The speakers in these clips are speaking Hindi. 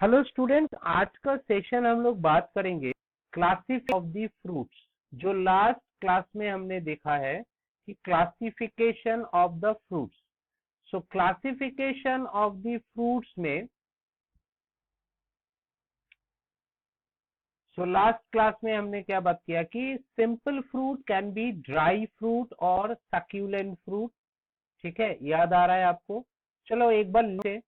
हेलो स्टूडेंट्स, आज का सेशन हम लोग बात करेंगे क्लासिफिकेशन ऑफ द फ्रूट्स। जो लास्ट क्लास में हमने देखा है कि classification of the fruits. So classification of the fruits में लास्ट क्लास में हमने क्या बात किया कि simple fruit can be dry fruit और सक्यूलेंट फ्रूट। ठीक है, याद आ रहा है आपको? चलो एक बार लेते।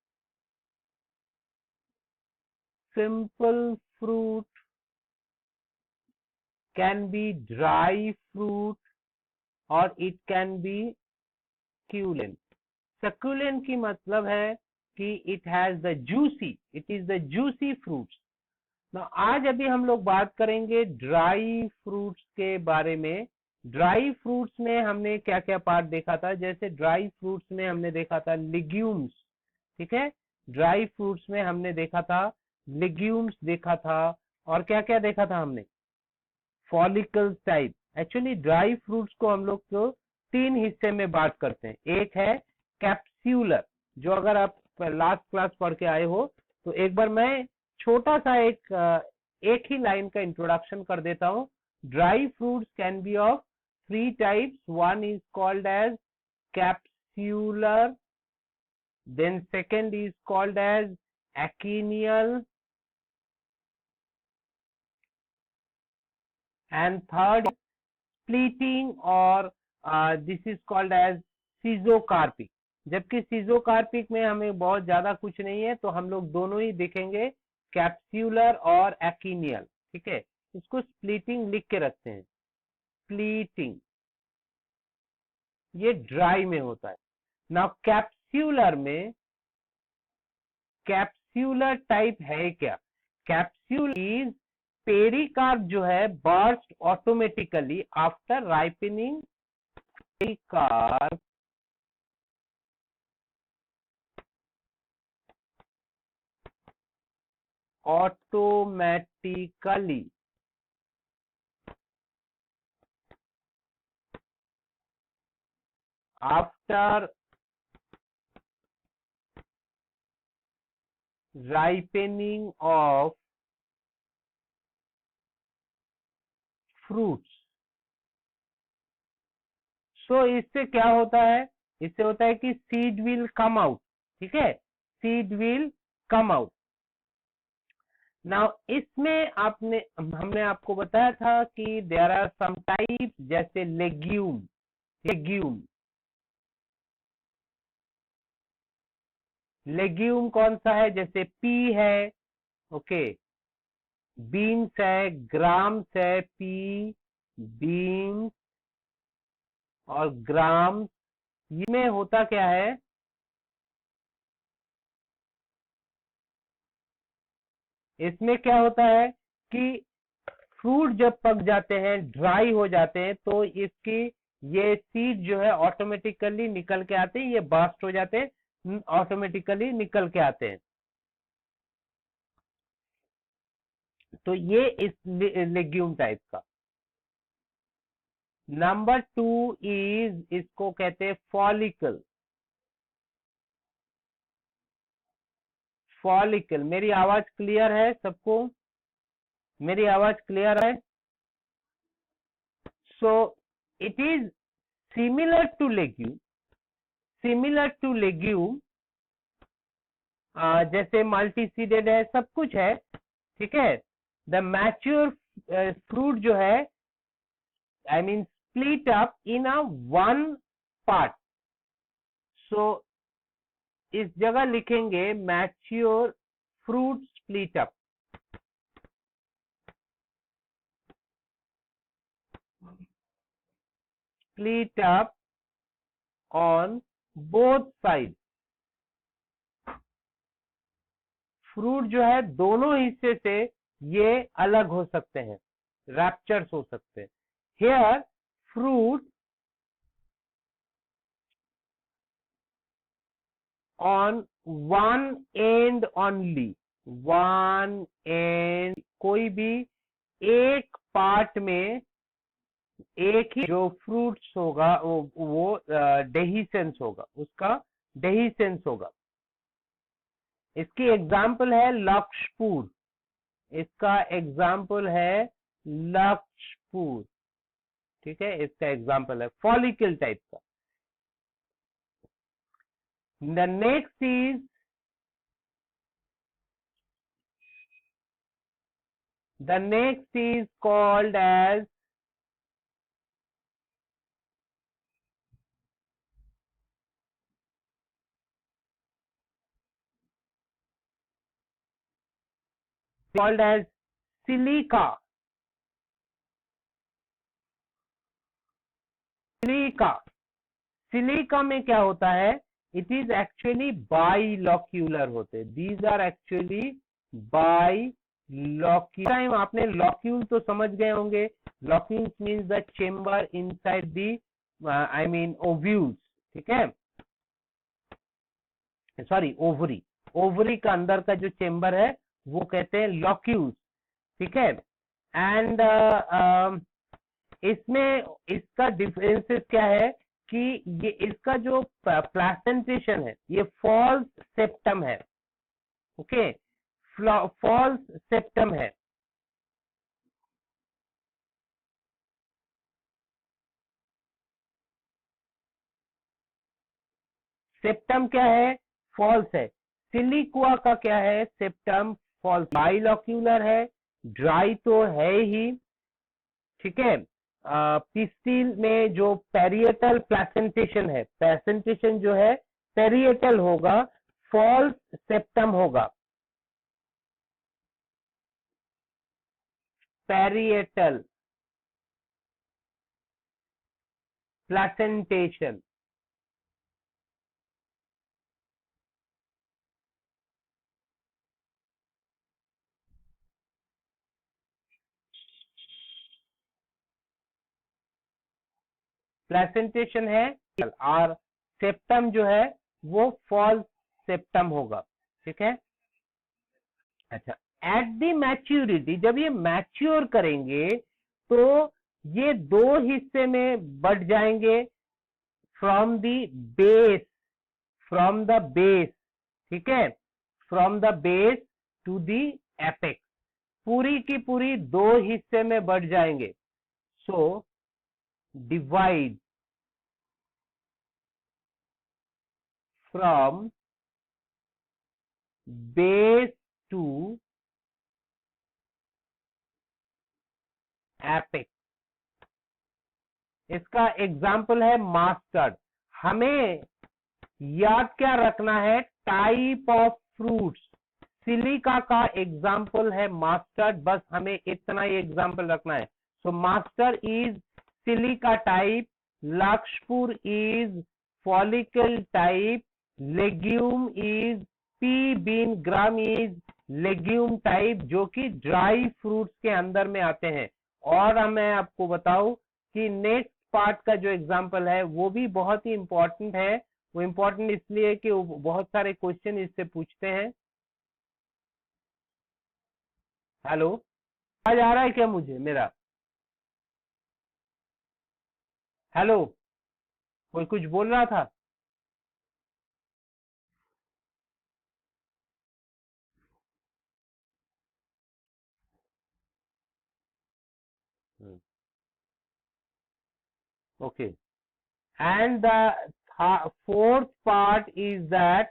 Simple fruit can be dry fruit or it can be succulent. Succulent की मतलब है कि it has the juicy, it is the juicy fruits. Now आज अभी हम लोग बात करेंगे ड्राई फ्रूट्स के बारे में। ड्राई फ्रूट्स में हमने क्या क्या पार्ट देखा था? जैसे ड्राई फ्रूट्स में हमने देखा था लिग्यूम्स। ठीक है, ड्राई फ्रूट्स में हमने देखा था लिग्यूम्स देखा था, और क्या क्या देखा था हमने? Follicle type. Actually dry fruits को हम लोग तो तीन हिस्से में बांट करते हैं। एक है कैप्स्यूलर, जो अगर आप लास्ट क्लास पढ़ के आए हो तो एक बार मैं छोटा सा एक ही लाइन का इंट्रोडक्शन कर देता हूं। Dry fruits can be of three types. One is called as capsular, then second is called as achenial, and third splitting, or this is called as schizocarpic. जबकि सीजोकार्पिक में हमें बहुत ज्यादा कुछ नहीं है, तो हम लोग दोनों ही देखेंगे, कैप्स्यूलर और एक्नियल। ठीक है, इसको स्प्लिटिंग लिख के रखते हैं। स्प्लिटिंग ये ड्राई में होता है। नाउ कैप्स्यूलर टाइप है क्या? कैप्स्यूल इज पेरिकार्प जो है burst automatically after ripening. Pericarp automatically after ripening of fruits। सो इससे क्या होता है? इससे होता है कि सीड विल कम आउट। ठीक है, seed will come out. Now इसमें हमने आपको बताया था कि देयर आर सम टाइप्स, जैसे लेग्यूम। लेग्यूम कौन सा है? जैसे पी है, ओके, बीन्स है, ग्राम्स है, पी, बीन्स और ग्राम्स। इसमें होता क्या है? इसमें क्या होता है कि फ्रूट जब पक जाते हैं, ड्राई हो जाते हैं, तो इसकी ये सीड जो है ऑटोमेटिकली निकल के आते हैं, ये बर्स्ट हो जाते हैं, ऑटोमेटिकली निकल के आते हैं। तो ये इस लेग्यूम टाइप का। नंबर टू इज, इसको कहते हैं फॉलिकल। फॉलिकल, मेरी आवाज क्लियर है सबको? मेरी आवाज क्लियर है? So it is similar to legume. जैसे मल्टीसीडेड है, सब कुछ है। ठीक है, द मैच्योर फ्रूट जो है, I mean split up in a one part. So इस जगह लिखेंगे mature fruit split up. Split up on both side. Fruit जो है दोनों हिस्से से ये अलग हो सकते हैं, रैप्चर्स हो सकते हैं। Here fruit on one and only, one and, कोई भी एक पार्ट में एक ही जो फ्रूट्स होगा वो डेहिसेंस होगा, उसका डेहिसेंस होगा। इसकी एग्जाम्पल है लक्ष्यपुर, इसका एग्जाम्पल है लक्ष्यपुर, ठीक है, इसका एग्जाम्पल है फॉलिकल टाइप का। The next is called as silica. Silica में क्या होता है, इट इज एक्चुअली बाइलॉक्यूलर होते, दीज आर एक्चुअली बाइलॉक्यूलर। टाइम आपने लॉक्यूल तो समझ गए होंगे, locule means the chamber inside the I mean ovules, ठीक है, सॉरी ओवरी, ओवरी का अंदर का जो चेम्बर है वो कहते हैं लॉक्यूल्स, ठीक है। एंड इसमें इसका डिफरेंसेस क्या है कि ये इसका जो प्लेसेंटेशन है ये फॉल्स सेप्टम है, ओके, फॉल्स सेप्टम है। सेप्टम क्या है, फॉल्स है। सिलिकुआ का क्या है, सेप्टम फॉल्स, बाइलॉक्यूलर है, ड्राई तो है ही, ठीक है। पिस्टिल में जो पेरिएटल प्लेसेंटेशन है, प्लेसेंटेशन जो है पेरिएटल होगा, फॉल्स सेप्टम होगा, पेरिएटल प्लेसेंटेशन। प्लेसेंटेशन है और सेप्टम जो है वो फॉल्स सेप्टम होगा, ठीक है। अच्छा, एट द मैच्योरिटी, जब ये मैच्योर करेंगे तो ये दो हिस्से में बढ़ जाएंगे, from the base, from the base, ठीक है, from the base to the apex, पूरी की पूरी दो हिस्से में बढ़ जाएंगे। So divide from base to apex. इसका एग्जाम्पल है मास्टर्ड। हमें याद क्या रखना है, टाइप ऑफ फ्रूट्स। सिलिका का एग्जाम्पल है मास्टर्ड, बस हमें इतना ही एग्जाम्पल रखना है। So mustard is siliqua type, larkspur is follicle type, legume is pea bean gram is legume type, जो कि ड्राई फ्रूट्स के अंदर में आते हैं। और मैं आपको बताऊं कि नेक्स्ट पार्ट का जो एग्जाम्पल है वो भी बहुत ही इंपॉर्टेंट है। वो इंपॉर्टेंट इसलिए कि बहुत सारे क्वेश्चन इससे पूछते हैं। हेलो, आज आ रहा है क्या मुझे मेरा? हेलो, कोई कुछ बोल रहा था? Okay, and the fourth part is that,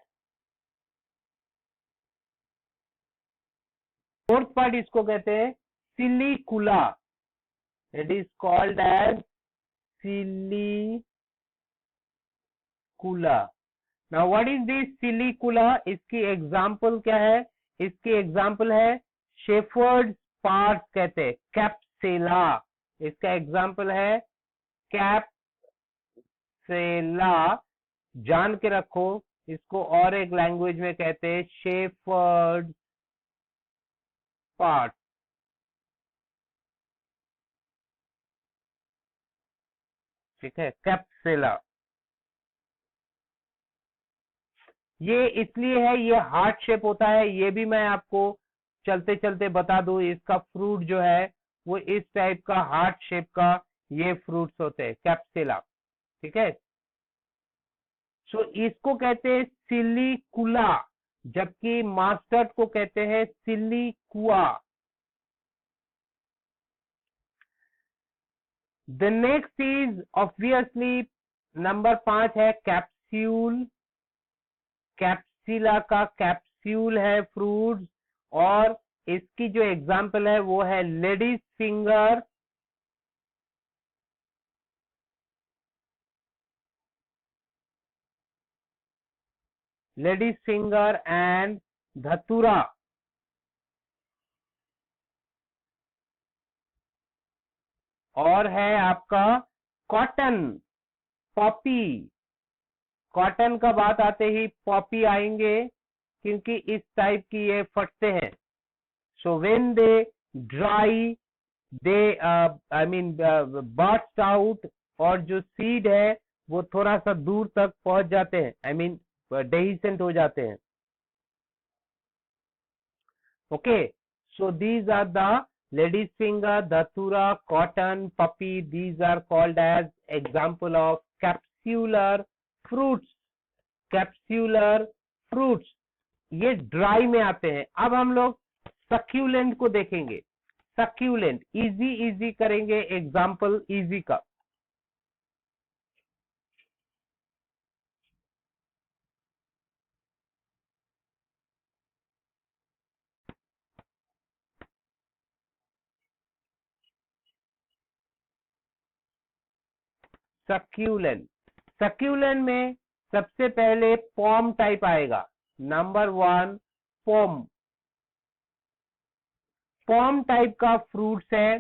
fourth part इसको कहते हैं silicula, it is called as silicula. Now what is this silicula? इसकी एग्जाम्पल क्या है? इसकी एग्जाम्पल है शेफर्ड पार्ट कहते हैं, कैप्सेला, इसका एग्जाम्पल है कैप्सेला। जान के रखो, इसको और एक लैंग्वेज में कहते हैं शेफर्ड पार्ट, ठीक है, कैप्सेला। ये इसलिए है, ये हार्ट शेप होता है, ये भी मैं आपको चलते चलते बता दूं। इसका फ्रूट जो है वो इस टाइप का हार्ट शेप का ये फ्रूट्स होते हैं, कैप्सेला, ठीक है। सो इसको कहते हैं सिलिकुला। जबकि मास्टर्ड को कहते हैं siliqua. The next is obviously number 5 है कैप्सूल। कैप्सिला का कैप्सूल है फ्रूट्स, और इसकी जो एग्जांपल है वो है ladies finger, ladies finger and धतूरा। और है आपका कॉटन, पॉपी। कॉटन का बात आते ही पॉपी आएंगे, क्योंकि इस टाइप की ये फटते हैं। So when they dry they I mean burst out, और जो सीड है वो थोड़ा सा दूर तक पहुंच जाते हैं, आई मीन डेहिसेंट हो जाते हैं। Okay, so these are the lady's finger, datura, cotton, poppy. These are called as example of capsular fruits. Capsular fruits ये ड्राई में आते हैं। अब हम लोग सक्यूलेंट को देखेंगे। सक्यूलेंट इजी इजी करेंगे, एग्जाम्पल इजी का। सक्यूलेंट, सक्यूलेंट में सबसे पहले पॉम टाइप आएगा। नंबर 1 पॉम। पॉम टाइप का फ्रूट्स है।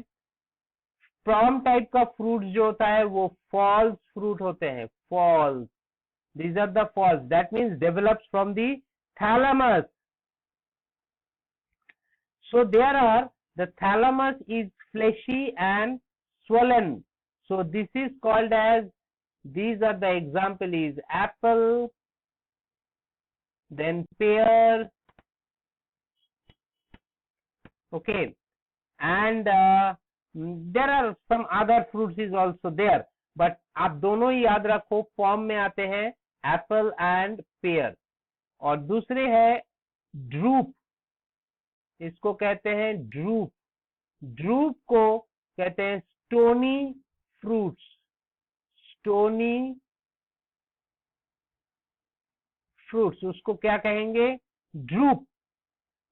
पॉम टाइप का फ्रूट जो होता है वो फॉल्स फ्रूट होते हैं। False, these are the falls, that means develops from the thalamus. So there are, the thalamus is fleshy and swollen, so this is called as, these are the example is apple, then pear, okay, and there are some other fruits is also there, but आप दोनों ही याद रखो, पॉम में आते हैं एप्पल एंड पेयर। और दूसरे है ड्रूप, इसको कहते हैं ड्रूप। ड्रूप को कहते हैं स्टोनी फ्रूट्स। स्टोनी फ्रूट्स उसको क्या कहेंगे? ड्रूप।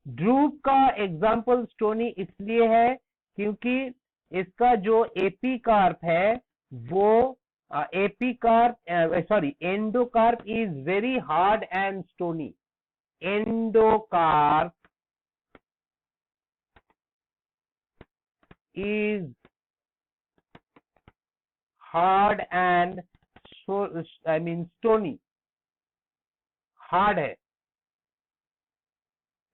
ड्रूप का एग्जाम्पल स्टोनी इसलिए है क्योंकि इसका जो एपीकार्प है वो endocarp is very hard and stony. Endocarp is hard and stony, hard है,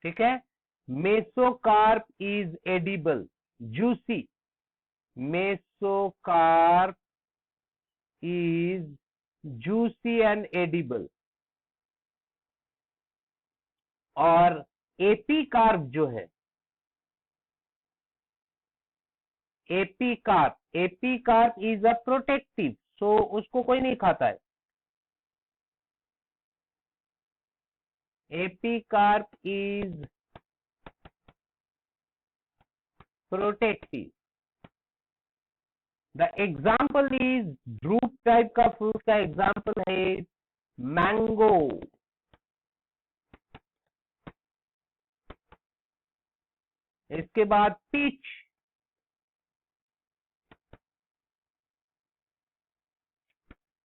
ठीक है। Mesocarp is edible, juicy. Mesocarp is juicy and edible. और एपीकार्प जो है, epicarp is a protective, so उसको कोई नहीं खाता है। Epicarp is protective. The example is, drupe type का फ्रूट का एग्जाम्पल है मैंगो। इसके बाद पीच,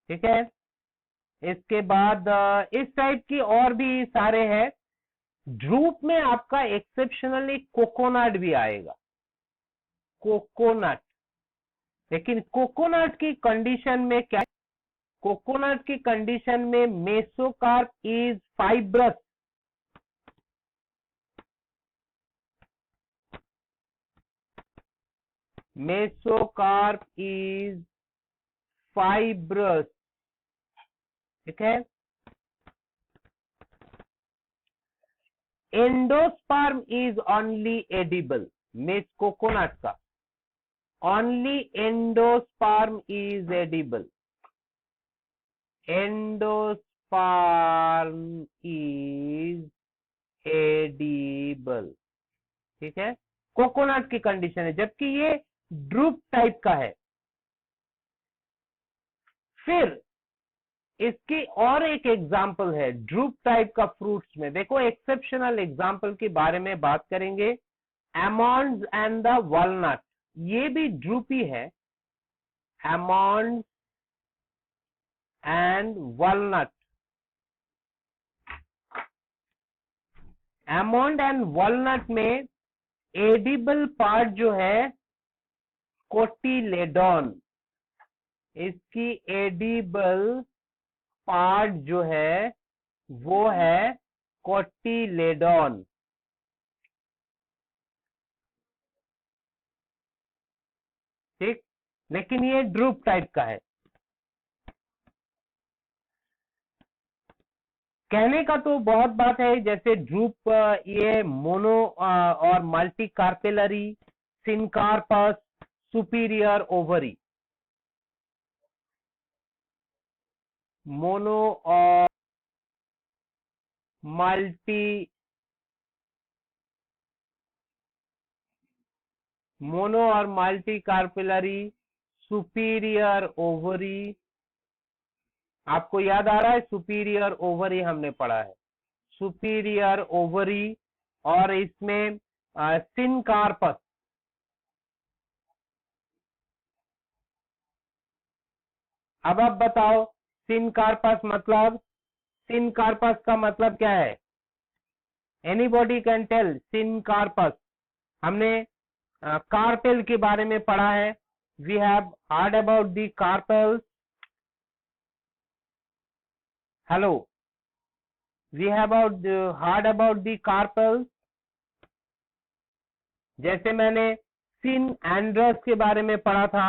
ठीक है। इसके बाद इस टाइप की और भी सारे हैं। ड्रूप में आपका एक्सेप्शनली कोकोनट भी आएगा, कोकोनट। लेकिन कोकोनट की कंडीशन में क्या, कोकोनट की कंडीशन में mesocarp is fibrous. Mesocarp is fibrous, ठीक है। एंडोस्पर्म इज ओनली एडिबल, मेस कोकोनट का only endosperm is edible. Endosperm is edible, ठीक है, कोकोनट की कंडीशन है, जबकि ये ड्रूप टाइप का है। फिर इसकी और एक एग्जाम्पल है ड्रूप टाइप का फ्रूट्स में, देखो एक्सेप्शनल एग्जाम्पल के बारे में बात करेंगे। एमॉन्ड्स एंड द वॉलनट, ये भी ड्रूपी है, एमॉन्ड्स एंड वॉलनट। एमॉन्ड एंड वॉलनट में एडिबल पार्ट जो है कोटिलेडॉन, इसकी एडिबल पार्ट जो है वो है कोटिलेडॉन, ठीक, लेकिन ये ड्रूप टाइप का है। कहने का तो बहुत बात है, जैसे ड्रूप, ये मोनो और multi carpellary, syncarpous, superior ovary, mono और मल्टी, मोनो और मल्टी कार्पेलरी, सुपीरियर ओवरी, आपको याद आ रहा है सुपीरियर ओवरी हमने पढ़ा है, सुपीरियर ओवरी, और इसमें सिनकार्पस। अब आप बताओ सिनकार्पस मतलब, सिनकार्पस का मतलब क्या है? Anybody can tell syncarpous? हमने कार्पेल के बारे में पढ़ा है, we have heard about the carpels, hello, we have heard about the carpels. जैसे मैंने सिन एंड्रस के बारे में पढ़ा था,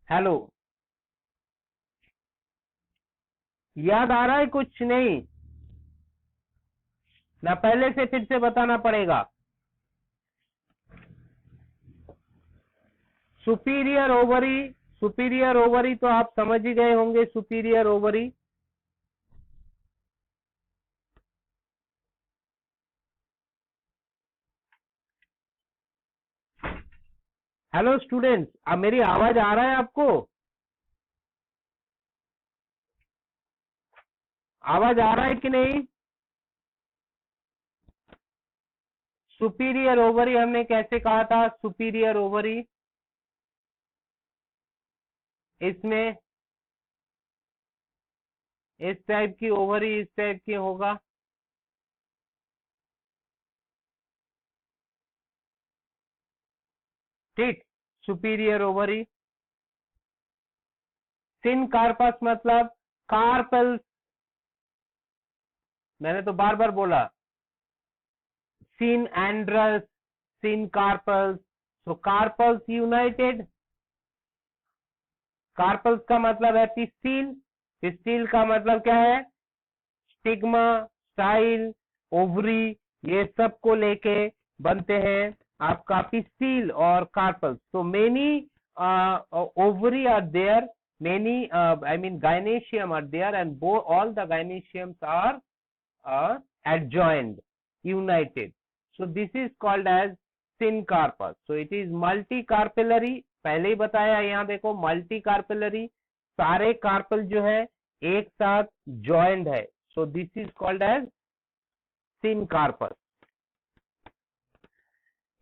हेलो, याद आ रहा है कुछ नहीं ना? पहले से फिर से बताना पड़ेगा। सुपीरियर ओवरी, सुपीरियर ओवरी तो आप समझ ही गए होंगे, सुपीरियर ओवरी। हेलो स्टूडेंट्स, अब मेरी आवाज आ रहा है आपको? आवाज आ रहा है कि नहीं? सुपीरियर ओवरी हमने कैसे कहा था? सुपीरियर ओवरी, इसमें इस टाइप की ओवरी, इस टाइप की होगा, ठीक, सुपीरियर ओवरी। सिन कार्पस मतलब कार्पल्स, मैंने तो बार बार बोला, सिन एंड्रस, सिन कार्पल्स, सो कार्पल्स यूनाइटेड। कार्पल्स का मतलब है पिस्टिल, पिस्टिल का मतलब क्या है? स्टिग्मा, स्टाइल, ओवरी, ये सब को लेके बनते हैं आपका पिस्टिल और कार्पल्स। तो many ovary are there, many I mean gynoecium are there, and all the gynoeciums are adjoined, united, so this is called as syncarpus. So it is multicarpellary, पहले ही बताया, यहाँ देखो multicarpellary, सारे कार्पल जो है एक साथ joined है, so this is called as syncarpus.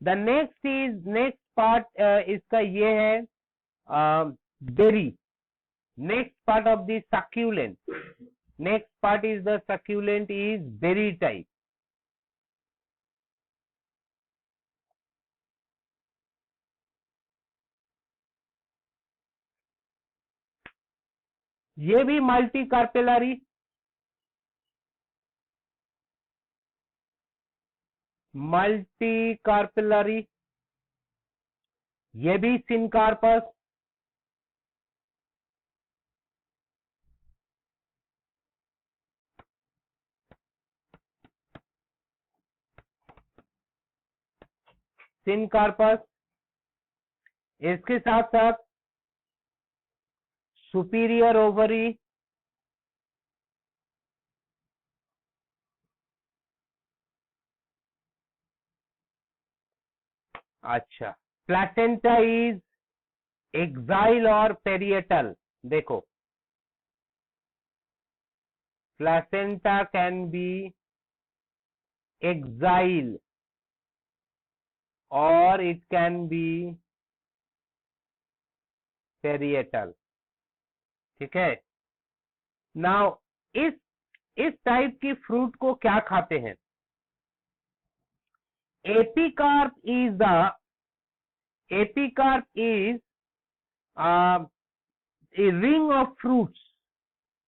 The next part इसका ये है berry, next part of the succulent, next part is the succulent is berry type. ये भी मल्टी कार्पेलरी, मल्टी कार्पेलरी, ये भी सिनकार्पस, सिनकार्पस, इसके साथ साथ सुपीरियर ओवरी, अच्छा, प्लेसेंटा इज एक्साइल और पेरिएटल। देखो, प्लेसेंटा कैन बी एक्साइल और इट कैन बी पेरिएटल। ठीक है। नाउ इस टाइप की फ्रूट को क्या खाते हैं? Epicarp is a ring of fruits.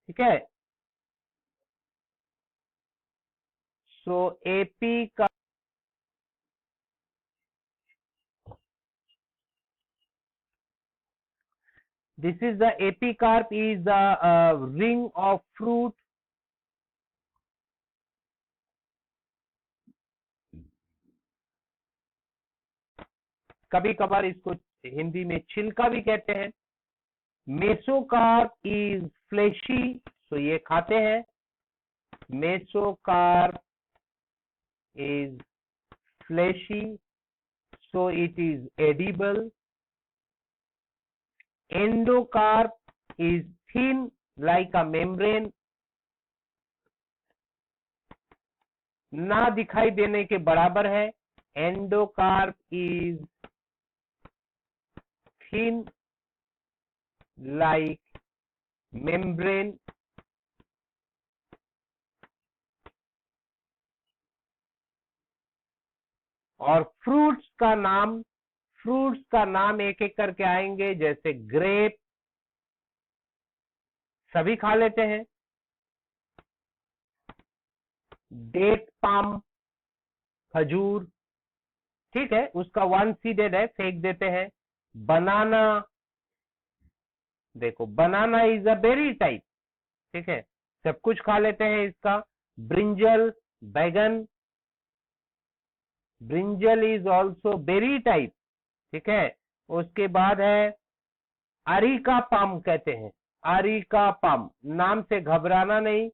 ठीक है। सो epicarp, this is the epicarp is the ring of fruit कभी कभार इसको हिंदी में छिलका भी कहते हैं। मेसोकार्प इज फ्लेशी, तो ये खाते हैं। Mesocarp is fleshy, so it is edible. Endocarp is thin like a membrane, ना दिखाई देने के बराबर है। Endocarp is thin like membrane. और फ्रूट्स का नाम एक एक करके आएंगे, जैसे ग्रेप सभी खा लेते हैं, डेट पाम खजूर, ठीक है, उसका वन सीडेड है, फेंक देते हैं। बनाना, देखो बनाना इज अ बेरी टाइप, ठीक है, सब कुछ खा लेते हैं इसका। ब्रिंजल, बैगन, brinjal is also berry type, ठीक है। उसके बाद है अरिका पाम कहते हैं, अरिका पाम, नाम से घबराना नहीं।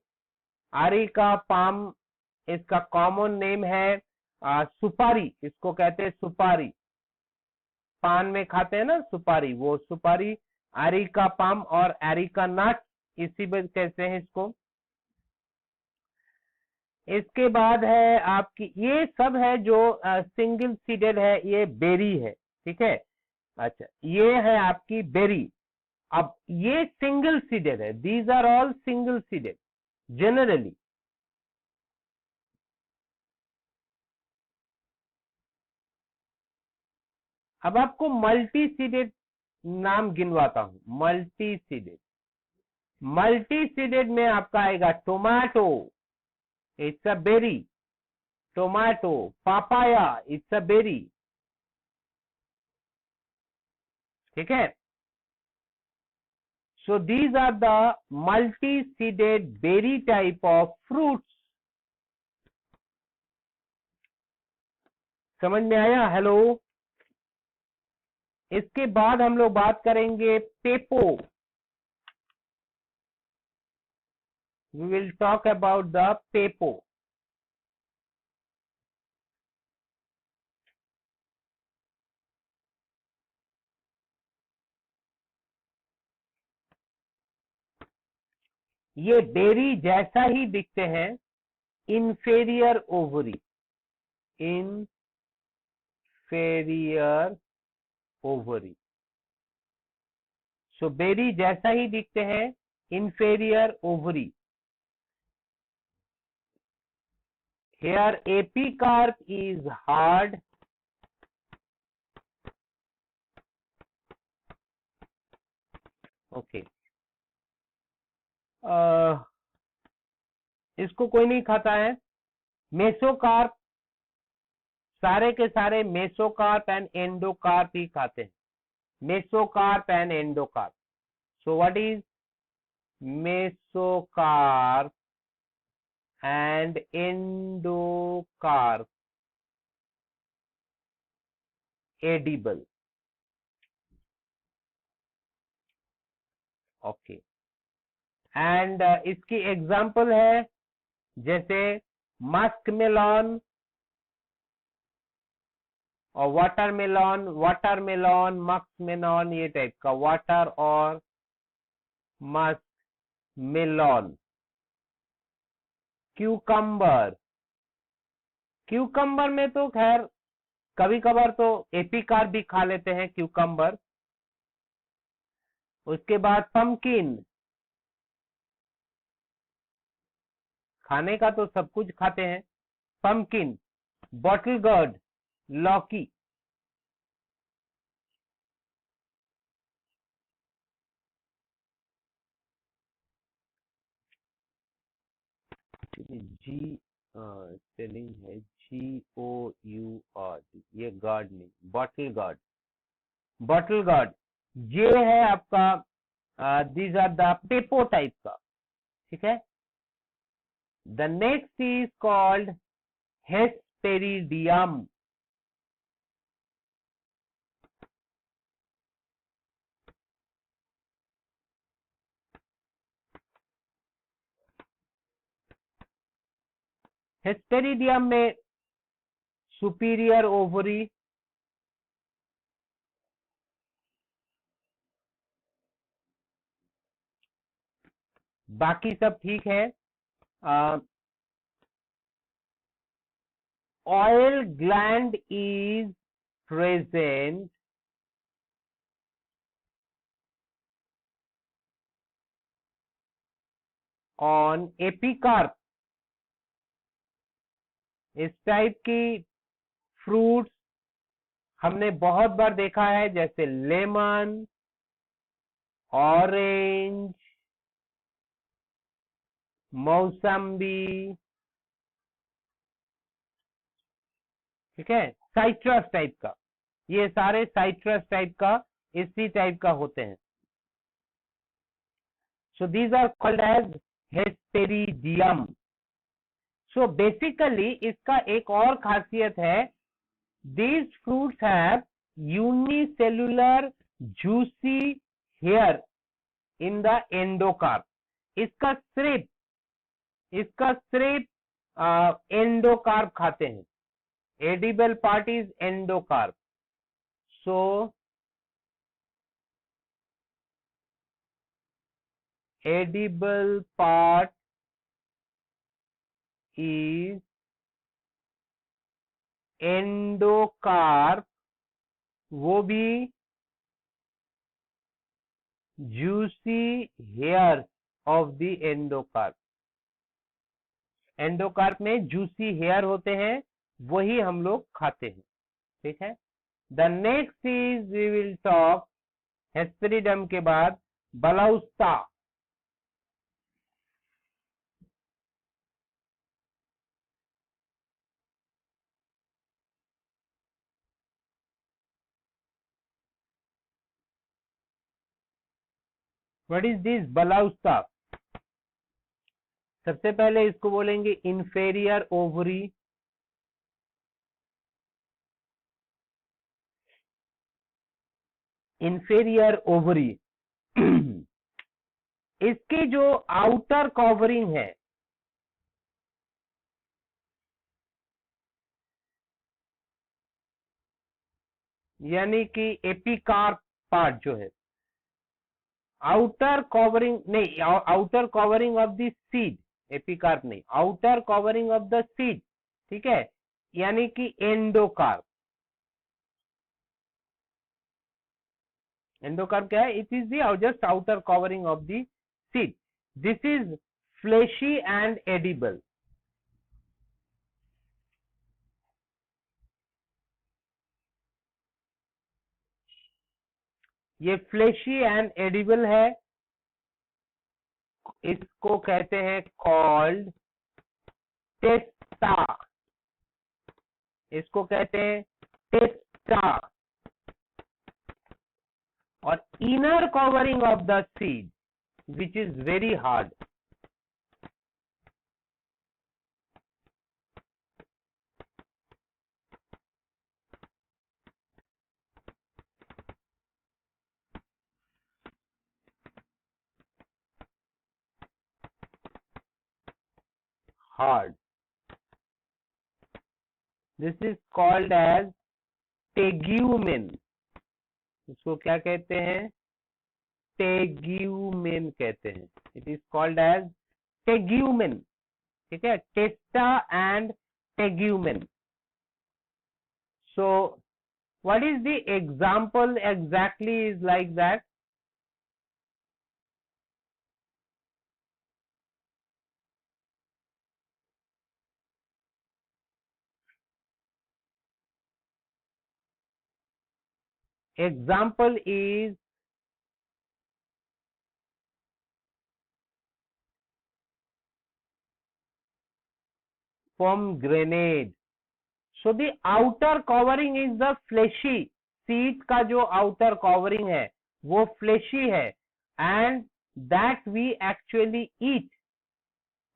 अरिका पाम इसका कॉमन नेम है सुपारी, इसको कहते हैं सुपारी, पान में खाते हैं ना सुपारी, वो सुपारी अरिका पाम और अरिका नट इसी में कहते हैं इसको। इसके बाद है आपकी, ये सब है जो सिंगल सीडेड है, ये बेरी है, ठीक है। अच्छा, ये है आपकी बेरी। अब ये सिंगल सीडेड है, these are all single seeded generally. अब आपको मल्टी सीडेड नाम गिनवाता हूं। मल्टी सीडेड में आपका आएगा tomato, it's a berry, tomato. Papaya, it's a berry, ठीक है। So these are the multi seeded berry type of fruits. समझ में आया? हेलो। इसके बाद हम लोग बात करेंगे pepo. We will talk about the pepo. ये बेरी जैसा ही दिखते हैं, inferior ovary, inferior ovary. So berry जैसा ही दिखते हैं, inferior ovary. Here epicarp is hard, okay. इसको कोई नहीं खाता है। मेसोकार्प, सारे के सारे मेसोकार्प एंड एंडोकार्प ही खाते हैं। Mesocarp and endocarp. So what is mesocarp and endocarp? Edible, okay। And इसकी एग्जाम्पल है जैसे मस्क मेलॉन और वाटरमेलन, वाटरमेलन, मस्कमेलन, ये टाइप का, वाटर और मस्क मेलन। क्यूकम्बर, क्यूकम्बर में तो खैर कभी कभार तो एपिकार भी खा लेते हैं क्यूकम्बर। उसके बाद पम्पकिन, खाने का तो सब कुछ खाते हैं। पम्पकिन, बॉटल गर्ड, लौकी। जी स्पेलिंग है GOURD, ये गार्ड नहीं, बॉटल गार्ड, बॉटल गार्ड। ये है आपका these are the pepo type का, ठीक है। The next is called hesperidium. Hesperidium में सुपीरियर ओवरी, बाकी सब ठीक है। Oil gland is present on epicarp. इस टाइप की फ्रूट्स हमने बहुत बार देखा है, जैसे लेमन, ऑरेंज, मौसम्बी, ठीक है, साइट्रस टाइप का। ये सारे साइट्रस टाइप का, इसी टाइप का होते हैं। So these are called as hesperidium. So basically इसका एक और खासियत है, these fruits have unicellular juicy hair in the endocarp। इसका सिर्फ एंडोकार्प खाते हैं। Edible part is endocarp. So edible part is endocarp, वो भी juicy hair of the endocarp. Endocarp में जूसी हेयर होते हैं, वही हम लोग खाते हैं, ठीक है। The next is we will talk hesperidium के बाद balausta. What is this balausta? सबसे पहले इसको बोलेंगे इंफेरियर ओवरी, इंफेरियर ओवरी। इसके जो आउटर कवरिंग है, यानी कि एपिकार्प पार्ट जो है, आउटर कवरिंग नहीं, outer covering of the seed, epicarp नहीं, outer covering of the seed, ठीक है, यानी कि एंडोकार्प। एंडोकार्प क्या है? It is the just outer covering of the seed. This is fleshy and edible. ये फ्लेशी एंड एडिबल है। इसको कहते हैं कॉल्ड टेस्टा, इसको कहते हैं टेस्टा। और inner covering of the seed which is very hard. Hard, this is called as tegmen, इसको क्या कहते हैं? टेग्यूमेन कहते हैं। It is called as tegmen, ठीक है, testa and tegmen. So what is the example exactly is like that? Example is pomegranate. So the outer covering is the fleshy. Seed का जो outer covering है वो fleshy है, and that we actually eat.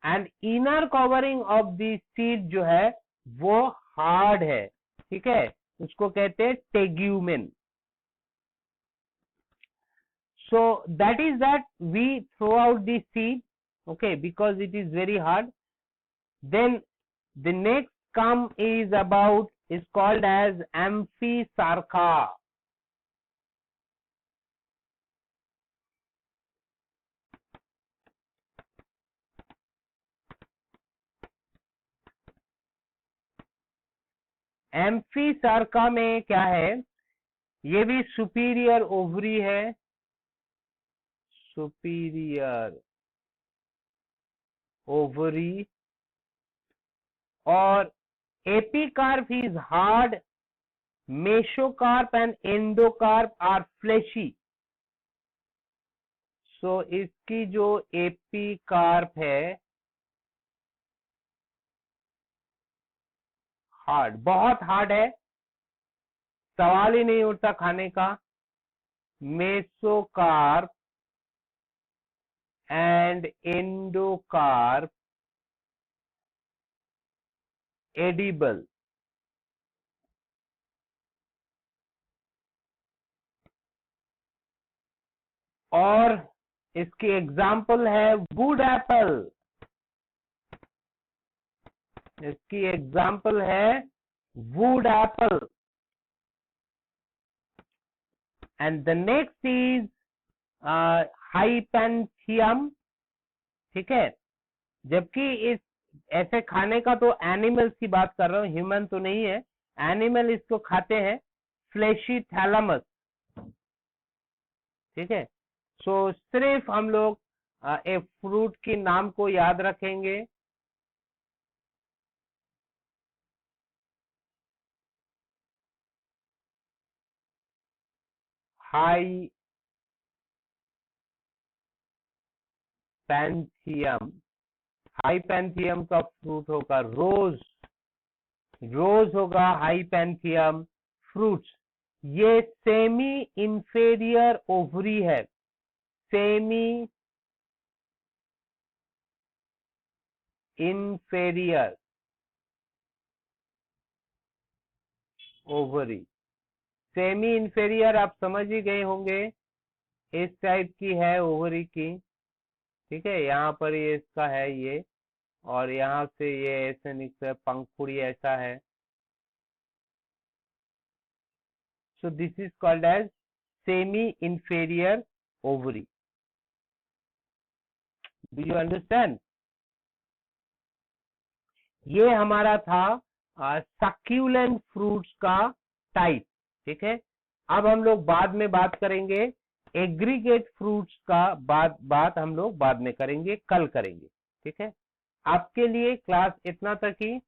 And inner covering of the seed जो है वो hard है, ठीक है, उसको कहते हैं tegumen. So that is that we throw out the seed, okay, because it is very hard. Then the next come is called as Amphisarca. Amphisarca में क्या है? ये भी सुपीरियर ओवरी है, सुपीरियर ओवरी, और epicarp is hard, mesocarp and endocarp are fleshy. So इसकी जो एपिकार्प है हार्ड, बहुत हार्ड है, सवाल ही नहीं उठता खाने का. Mesocarp and endocarp edible. और इसकी एग्जाम्पल है वुड एप्पल, इसकी एग्जाम्पल है wood apple. And the next is hypanthium, ठीक है, जबकि इस ऐसे खाने का तो एनिमल्स की बात कर रहा हूं, ह्यूमन तो नहीं है, एनिमल इसको खाते हैं, फ्लेशी थैलमस, ठीक है. सो सिर्फ हम लोग एक फ्रूट के नाम को याद रखेंगे. हाइपेंथियम, हाइपेंथियम का फ्रूट होगा रोज, रोज होगा हाइपेंथियम फ्रूट्स. ये सेमी इंफेरियर ओवरी है, semi inferior ovary. Semi inferior आप समझ ही गए होंगे, इस टाइप की है ओवरी की, ठीक है, यहाँ पर ये इसका है ये, और यहाँ से ये ऐसे निकले, पंखुड़ी ऐसा है. So this is called as semi inferior ovary. Do you understand? ये हमारा था सक्यूलेंट फ्रूट्स का टाइप, ठीक है. अब हम लोग बाद में बात करेंगे एग्रीगेट फ्रूट्स का, बात हम लोग बाद में करेंगे, कल करेंगे, ठीक है. आपके लिए क्लास इतना तक ही.